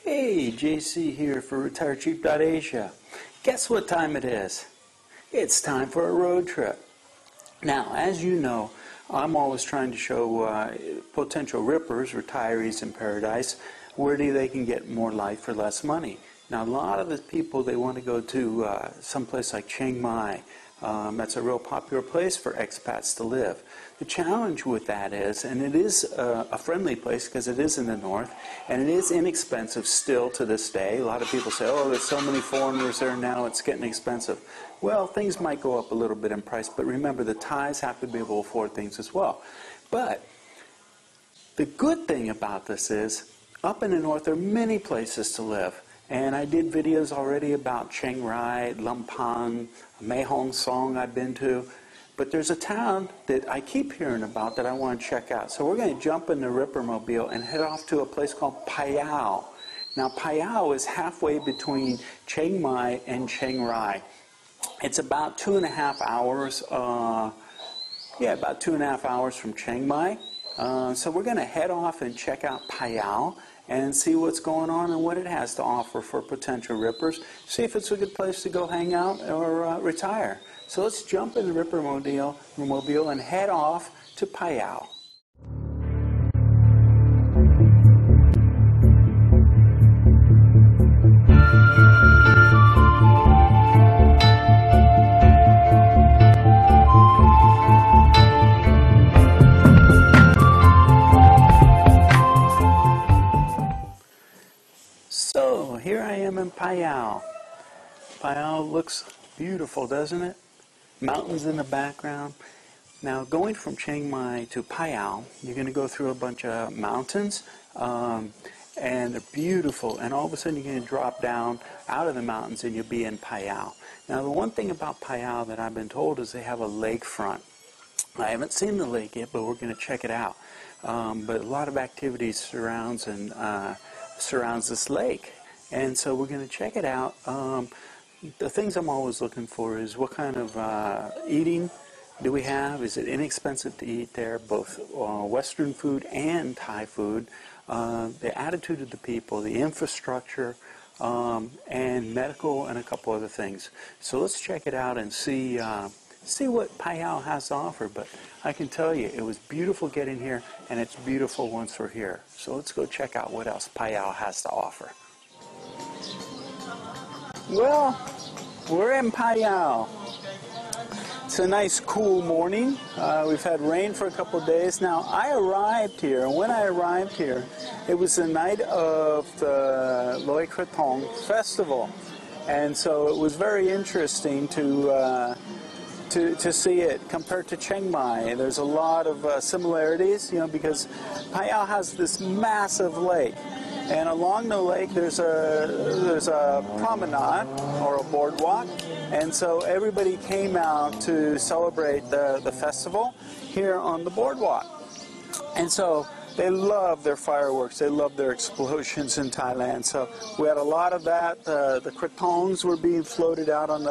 Hey, JC here for retirecheap.asia. Guess what time it is? It's time for a road trip. Now, as you know, I'm always trying to show potential rippers, retirees in paradise, where they can get more life for less money. Now, a lot of the people, they want to go to someplace like Chiang Mai. That's a real popular place for expats to live. The challenge with that is, and it is a friendly place because it is in the north, and it is inexpensive still to this day. A lot of people say, oh, there's so many foreigners there now, it's getting expensive. Well, things might go up a little bit in price, but remember, the Thais have to be able to afford things as well. But the good thing about this is, up in the north, there are many places to live. And I did videos already about Chiang Rai, Lampang, Mae Hong Song I've been to. But there's a town that I keep hearing about that I want to check out. So we're going to jump in the Rippermobile and head off to a place called Phayao. Now, Phayao is halfway between Chiang Mai and Chiang Rai. It's about 2.5 hours, about 2.5 hours from Chiang Mai. So we're going to head off and check out Phayao and see what's going on and what it has to offer for potential rippers. See if it's a good place to go hang out or retire. So let's jump in the Rippermobile and head off to Phayao. So here I am in Phayao. Phayao looks beautiful, doesn't it? Mountains in the background. Now, going from Chiang Mai to Phayao, you're going to go through a bunch of mountains, and they're beautiful. And all of a sudden, you're going to drop down out of the mountains, and you'll be in Phayao. Now, the one thing about Phayao that I've been told is they have a lakefront. I haven't seen the lake yet, but we're going to check it out. But a lot of activities surrounds this lake, and so we're going to check it out. The things I'm always looking for is what kind of eating do we have? Is it inexpensive to eat there, both Western food and Thai food? The attitude of the people, the infrastructure, and medical, and a couple other things. So let's check it out and see what Phayao has to offer. But I can tell you, it was beautiful getting here, and it's beautiful once we're here. So let's go check out what else Phayao has to offer. Well, we're in Phayao. It's a nice cool morning. We've had rain for a couple of days. Now, I arrived here, and when I arrived here, it was the night of the Doi Khun festival. And so it was very interesting to see it compared to Chiang Mai. There's a lot of similarities, because Phayao has this massive lake. And along the lake, there's a promenade or a boardwalk, and so everybody came out to celebrate the festival here on the boardwalk. And so they love their fireworks, they love their explosions in Thailand. So we had a lot of that. The kratongs were being floated out on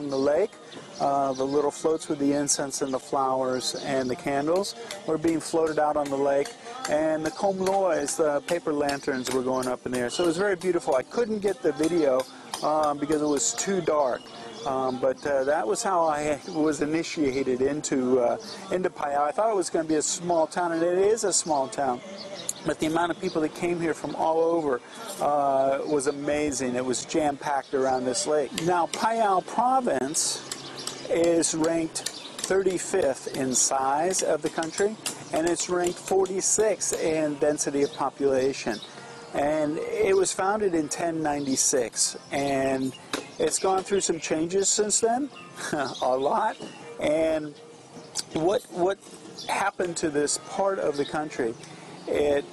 the lake. The little floats with the incense and the flowers and the candles were being floated out on the lake. And the komlois, the paper lanterns, were going up in the air. So it was very beautiful. I couldn't get the video because it was too dark. But that was how I was initiated into Phayao. I thought it was going to be a small town, and it is a small town. But the amount of people that came here from all over was amazing. It was jam-packed around this lake. Now, Phayao province is ranked 35th in size of the country, and it's ranked 46th in density of population. And it was founded in 1096, and it's gone through some changes since then, a lot. And what happened to this part of the country? It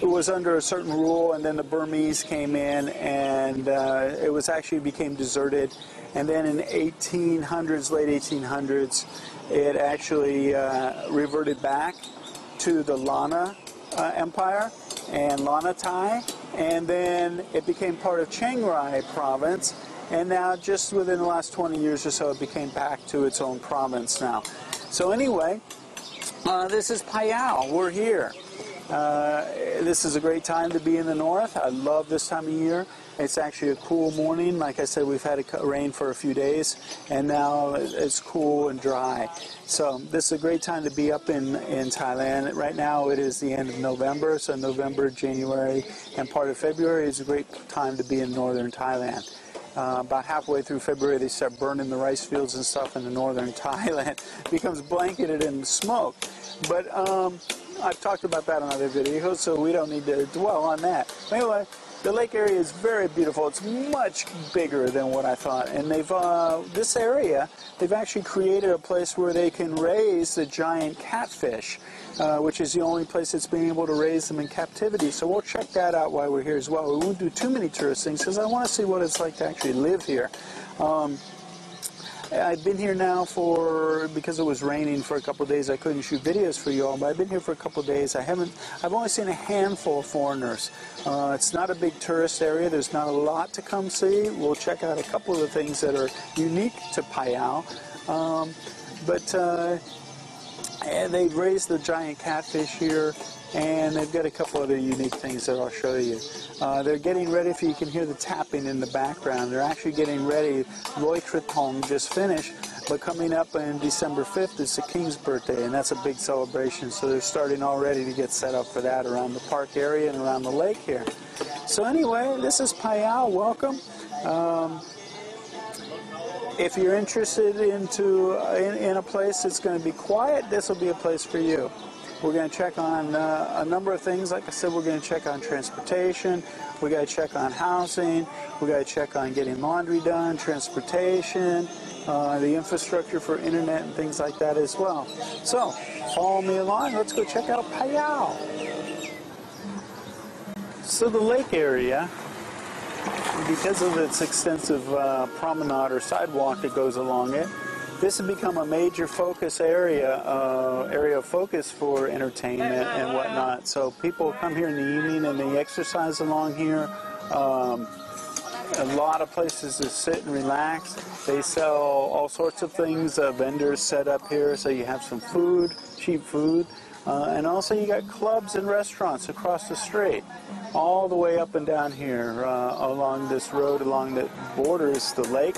was under a certain rule, and then the Burmese came in, and it was actually became deserted. And then in 1800s, late 1800s, it actually reverted back to the Lanna Empire and Lannathai, and then it became part of Chiang Rai province, and now just within the last 20 years or so, it became back to its own province now. So anyway, this is Phayao. We're here. This is a great time to be in the north. I love this time of year. It's actually a cool morning. Like I said, we've had rain for a few days, and now it's cool and dry. So this is a great time to be up in Thailand. Right now it is the end of November, so November, January, and part of February is a great time to be in northern Thailand. About halfway through February, they start burning the rice fields and stuff in the northern Thailand. It becomes blanketed in smoke. But I've talked about that on other videos, so we don't need to dwell on that. Anyway, the lake area is very beautiful. It's much bigger than what I thought. And this area, they've actually created a place where they can raise the giant catfish, which is the only place that's been able to raise them in captivity. So we'll check that out while we're here as well. We won't do too many tourist things because I want to see what it's like to actually live here. I've been here now because it was raining for a couple of days, I couldn't shoot videos for you all, but I've been here for a couple of days. I've only seen a handful of foreigners. It's not a big tourist area. There's not a lot to come see. We'll check out a couple of the things that are unique to Phayao. They've raised the giant catfish here, and they've got a couple other unique things that I'll show you. They're getting ready, if you can hear the tapping in the background, they're actually getting ready. Doi Khun just finished, but coming up on December 5th is the King's birthday, and that's a big celebration, so they're starting already to get set up for that around the park area and around the lake here. So anyway, this is Phayao. Welcome. If you're interested in a place that's going to be quiet, this will be a place for you. We're going to check on a number of things. Like I said, we're going to check on transportation. We got to check on housing. We got to check on getting laundry done, transportation, the infrastructure for internet and things like that as well. So follow me along. Let's go check out Phayao. So the lake area, because of its extensive promenade or sidewalk that goes along it, this has become a major focus area of focus for entertainment and whatnot. So people come here in the evening and they exercise along here. A lot of places to sit and relax. They sell all sorts of things. Vendors set up here, so you have some food, cheap food. And also you got clubs and restaurants across the street, all the way up and down here along this road, along that borders the lake.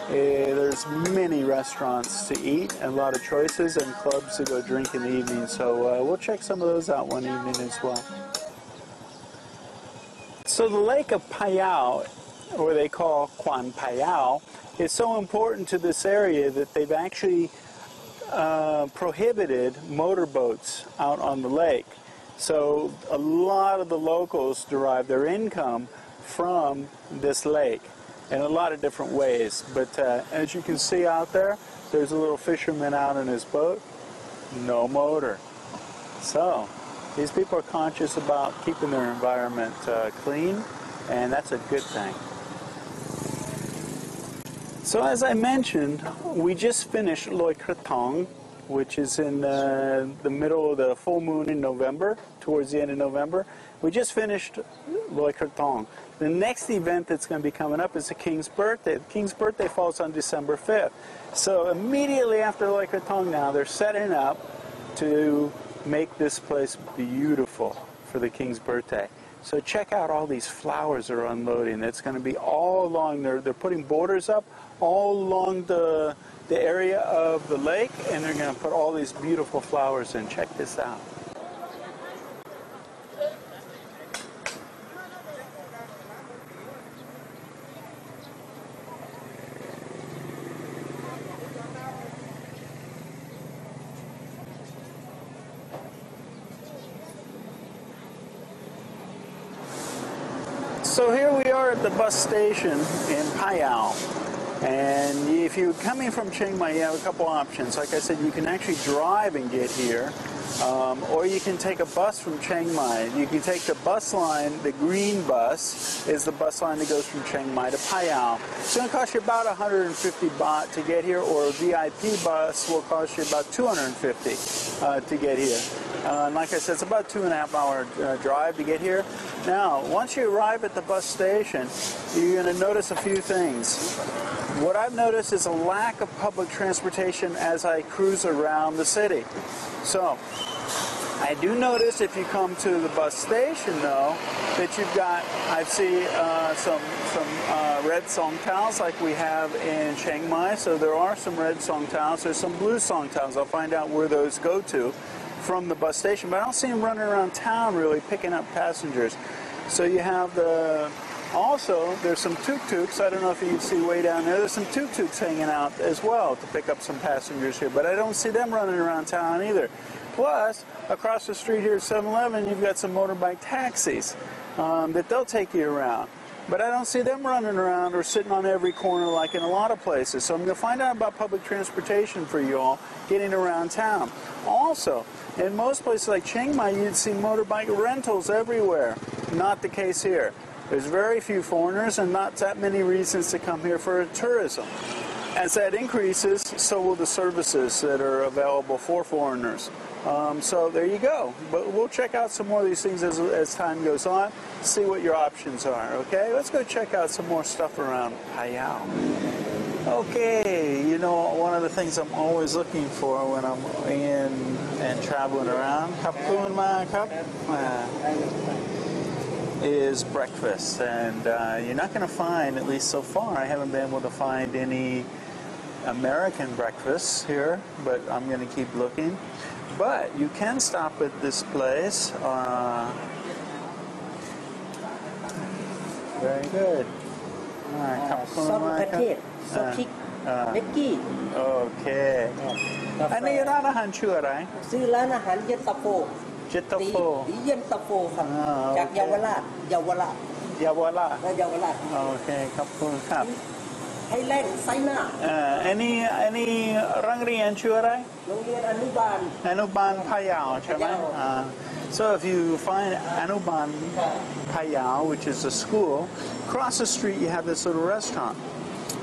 There's many restaurants to eat, a lot of choices, and clubs to go drink in the evening. So we'll check some of those out one evening as well. So the lake of Phayao, or they call Kwan Phayao, is so important to this area that they've actually prohibited motorboats out on the lake. So a lot of the locals derive their income from this lake in a lot of different ways. But as you can see out there, there's a little fisherman out in his boat, no motor. So these people are conscious about keeping their environment clean, and that's a good thing. So as I mentioned, we just finished Doi Khun, which is in the middle of the full moon in November, towards the end of November. We just finished Doi Khun. The next event that's going to be coming up is the King's birthday. The King's birthday falls on December 5th. So immediately after Doi Khun now, they're setting up to make this place beautiful for the King's birthday. So check out all these flowers they're unloading. It's going to be all along, they're putting borders up all along the area of the lake, and they're going to put all these beautiful flowers in. Check this out. So here we are at the bus station in Phayao, and if you're coming from Chiang Mai, you have a couple options. Like I said, you can actually drive and get here, or you can take a bus from Chiang Mai. You can take the bus line. The green bus is the bus line that goes from Chiang Mai to Phayao. It's going to cost you about 150 baht to get here, or a VIP bus will cost you about 250 to get here. And like I said, it's about 2.5 hour drive to get here. Now, once you arrive at the bus station, you're going to notice a few things. What I've noticed is a lack of public transportation as I cruise around the city. So, I do notice if you come to the bus station, though, that you've got, I see some red song towels like we have in Chiang Mai. So there are some red song towels. There's some blue song towels. I'll find out where those go to from the bus station. But I don't see them running around town really picking up passengers. So you have the... Also, there's some tuk-tuks. I don't know if you can see way down there. There's some tuk-tuks hanging out as well to pick up some passengers here. But I don't see them running around town either. Plus, across the street here at 7-Eleven, you've got some motorbike taxis that they'll take you around. But I don't see them running around or sitting on every corner like in a lot of places. So I'm going to find out about public transportation for you all getting around town. Also, in most places like Chiang Mai, you'd see motorbike rentals everywhere. Not the case here. There's very few foreigners and not that many reasons to come here for tourism. As that increases, so will the services that are available for foreigners. So there you go. But we'll check out some more of these things as time goes on, see what your options are, okay? Let's go check out some more stuff around Phayao. Okay, you know, one of the things I'm always looking for when I'm in and traveling around, is breakfast. And you're not going to find, at least so far, I haven't been able to find any American breakfasts here, but I'm going to keep looking. But you can stop at this place. Very good. Sukhothai, Sukhothai, Nekki. Okay. อันนี้ร้านอาหารชื่ออะไร ชื่อร้านอาหารเย็นตาโฟ เย็นตาโฟ ตีเย็นตาโฟครับจากเยาวราชเยาวราช เยาวราช เยาวราช โอเคครับคุณครับ ให้แรงไซน่า อันนี้โรงเรียนชื่ออะไร โรงเรียนอนุบาล Anuban Phayao, so if you find Anuban Phayao, which is a school, across the street you have this little restaurant.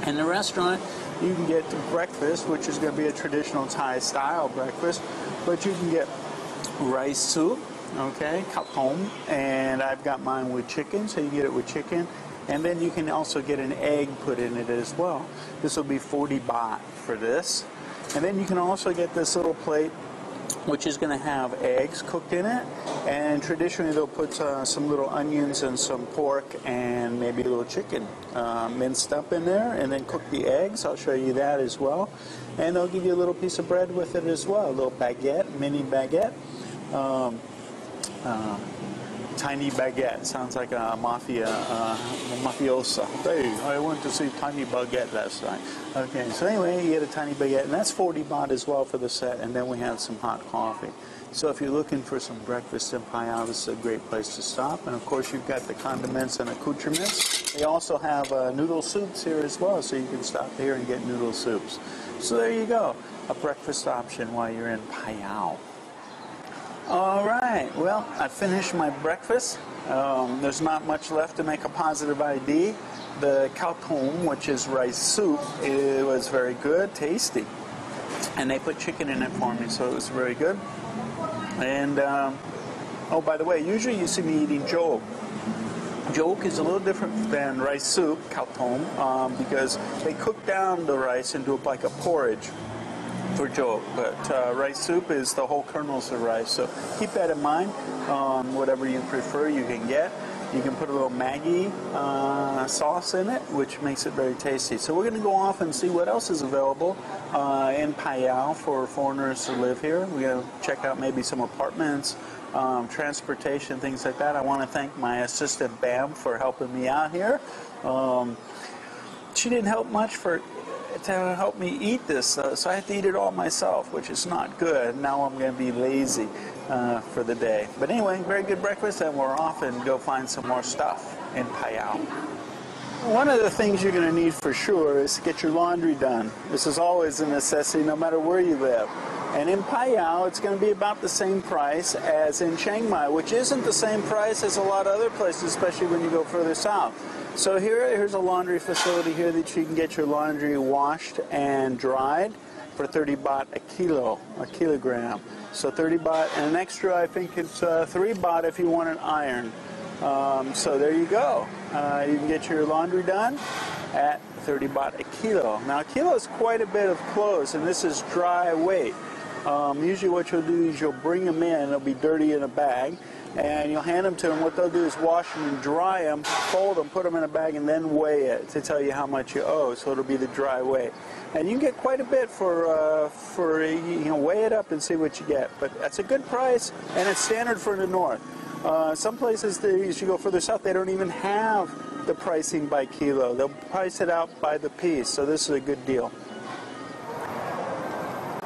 In the restaurant, you can get breakfast, which is going to be a traditional Thai-style breakfast, but you can get rice soup, okay, khao tom, and I've got mine with chicken, so you get it with chicken. And then you can also get an egg put in it as well. This will be 40 baht for this. And then you can also get this little plate, which is going to have eggs cooked in it. And traditionally they'll put some little onions and some pork and maybe a little chicken minced up in there. And then cook the eggs. I'll show you that as well. And they'll give you a little piece of bread with it as well. A little baguette, mini baguette. Tiny baguette. Sounds like a mafiosa. Hey, I went to see tiny baguette last night. Okay, so anyway, you get a tiny baguette, and that's 40 baht as well for the set, and then we have some hot coffee. So if you're looking for some breakfast in Phayao, this is a great place to stop. And of course, you've got the condiments and accoutrements. They also have noodle soups here as well, so you can stop here and get noodle soups. So there you go, a breakfast option while you're in Phayao. All right, well, I finished my breakfast. There's not much left to make a positive ID. The khao tom, which is rice soup, it was very good, tasty. And they put chicken in it for me, so it was very good. And, oh, by the way, usually you see me eating jok. Jok is a little different than rice soup, khao tom, because they cook down the rice and do it like a porridge for jok, but rice soup is the whole kernels of rice, so keep that in mind. Whatever you prefer you can get. You can put a little Maggi sauce in it, which makes it very tasty. So we're going to go off and see what else is available in Phayao for foreigners to live here. We're going to check out maybe some apartments, transportation, things like that. I want to thank my assistant Bam for helping me out here. She didn't help much to help me eat this, so I have to eat it all myself, which is not good. Now I'm going to be lazy for the day. But anyway, very good breakfast, and we're off and go find some more stuff in Phayao. One of the things you're going to need for sure is to get your laundry done. This is always a necessity no matter where you live. And in Phayao, it's going to be about the same price as in Chiang Mai, which isn't the same price as a lot of other places, especially when you go further south. So here's a laundry facility here that you can get your laundry washed and dried for 30 baht a kilogram. So 30 baht, and an extra, I think it's 3 baht if you want an iron. So there you go. You can get your laundry done at 30 baht a kilo. Now a kilo is quite a bit of clothes, and this is dry weight. Usually what you'll do is you'll bring them in, they'll be dirty in a bag, and you'll hand them to them. What they'll do is wash them and dry them, fold them, put them in a bag, and then weigh it to tell you how much you owe, so it'll be the dry weight. And you can get quite a bit for weigh it up and see what you get. But that's a good price, and it's standard for the north. Some places, as you go further south, they don't even have the pricing by kilo. They'll price it out by the piece, so this is a good deal.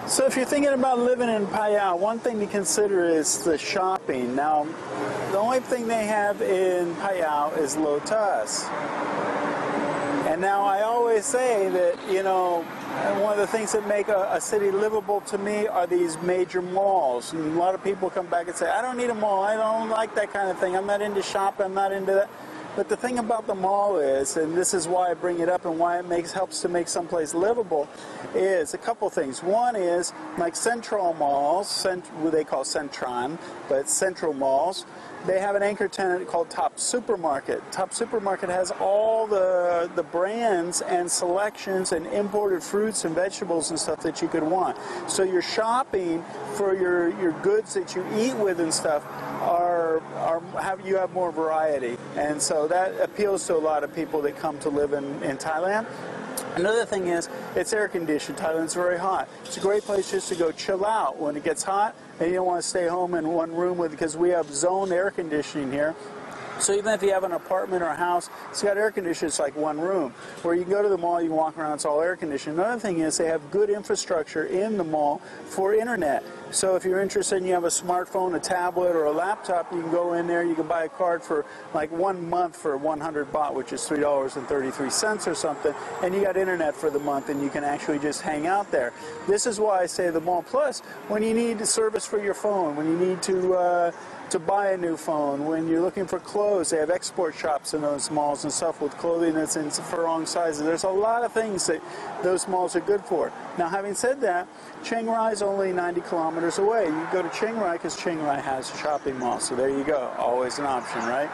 So if you're thinking about living in Phayao, one thing to consider is the shopping. Now, the only thing they have in Phayao is lotus. And now I always say that, you know, one of the things that make a city livable to me are these major malls. And a lot of people come back and say, I don't need a mall, I don't like that kind of thing, I'm not into shopping, I'm not into that. But the thing about the mall is, and this is why I bring it up and why it helps to make someplace livable, is a couple things. One is, like central malls, they call Centron, but central malls, they have an anchor tenant called Top Supermarket. Top Supermarket has all the brands and selections and imported fruits and vegetables and stuff that you could want. So your shopping for your goods that you eat with and stuff you have more variety, and so that appeals to a lot of people that come to live in Thailand. Another thing is, it's air conditioned. Thailand's very hot. It's a great place just to go chill out when it gets hot and you don't want to stay home in one room because we have zone air conditioning here. So even if you have an apartment or a house, it's got air conditioning, it's like one room. Where you can go to the mall, you can walk around, it's all air conditioned. Another thing is they have good infrastructure in the mall for internet. So if you're interested and you have a smartphone, a tablet, or a laptop, you can go in there, you can buy a card for like 1 month for 100 baht, which is $3.33 or something, and you got internet for the month and you can actually just hang out there. This is why I say the mall. Plus, when you need a service for your phone, when you need to buy a new phone, when you're looking for clothes, they have export shops in those malls and stuff with clothing that's in for wrong sizes. There's a lot of things that those malls are good for. Now, having said that, Chiang Rai is only 90 kilometers away. You go to Chiang Rai because Chiang Rai has a shopping mall, so there you go. Always an option, right?